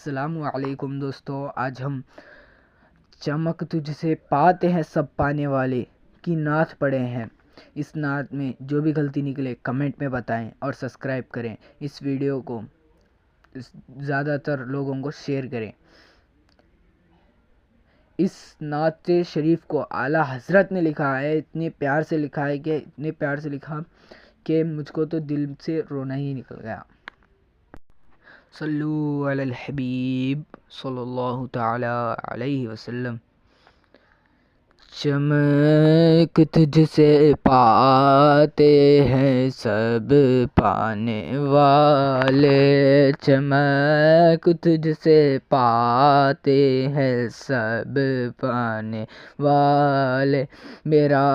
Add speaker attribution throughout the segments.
Speaker 1: السلام علیکم دوستو، آج ہم چمک تجھ سے پاتے ہیں سب پانے والے کی نعت پڑھے ہیں۔ اس نعت میں جو بھی غلطی نکلے کمنٹ میں بتائیں اور سبسکرائب کریں۔ اس ویڈیو کو زیادہ تر لوگوں کو شیئر کریں۔ اس نعت شریف کو اعلیٰ حضرت نے لکھا ہے، اتنے پیار سے لکھا کہ مجھ کو تو دل سے رونا ہی نکل گیا۔ صلو علی الحبیب صلی اللہ تعالی علیہ وسلم۔ چمک تجھ سے پاتے ہیں سب پانے والے، چمک تجھ سے پاتے ہیں سب پانے والے، میرا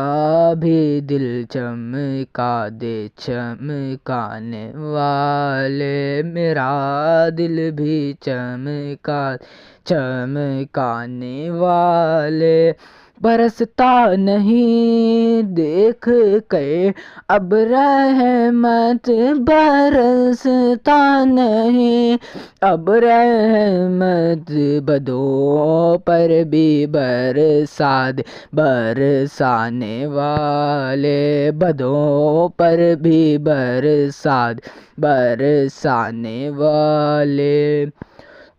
Speaker 1: بھی دل چمکا دے چمکانے والے، میرا دل بھی چمکانے والے، برستا نہیں دیکھ کے اب رحمت، برستا نہیں اب رحمت، بدوں پر بھی برسانے والے، بدوں پر بھی برسانے والے،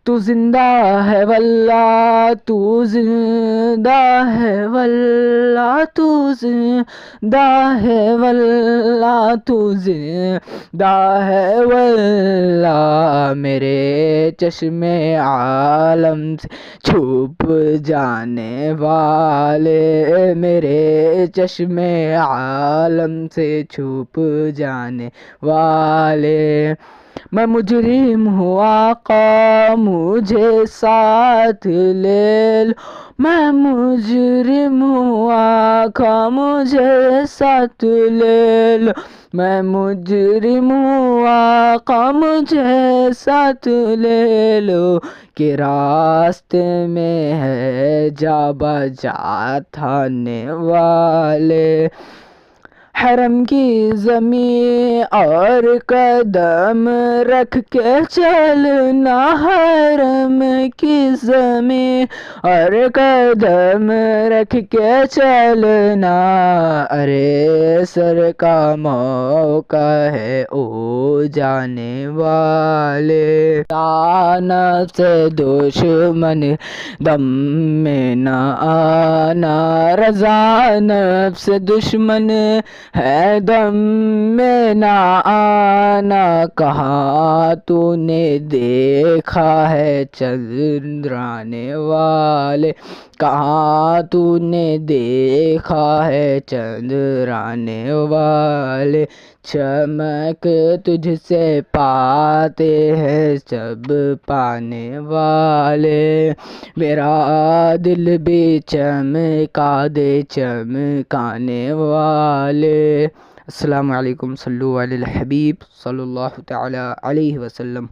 Speaker 1: تو زندہ ہے واللہ، تو زندہ ہے واللہ، تو زندہ ہے واللہ، تو زندہ ہے واللہ، میرے چشم عالم سے چھپ جانے والے، میرے چشم عالم سے چھپ جانے والے، میں مجرم ہوں آقا مجھے ساتھ لے لو، میں مجرم ہوں آقا مجھے ساتھ لے لو، میں مجرم ہوں آقا مجھے ساتھ لے لو، کہ راستے میں ہے جا بجا تھانے والے، حرم کی زمین اور قدم رکھ کے چلنا، حرم کی زمین اور قدم رکھ کے چلنا، ارے سر کا موقع ہے او جانے والے، نفس سے دشمن دم میں نہ آنا، رضا نفس دشمن ہے دم میں نہ آنا، کہاں تو نے دیکھا ہے چندرانے والے، کہاں تو نے دیکھا ہے چندرانے والے، چمک تجھ سے پاتے ہیں سب پانے والے، میرا دل بھی چمکا دے چمکانے والے۔ السلام علیکم، صلو علی الحبیب صلی اللہ تعالی علیہ وسلم۔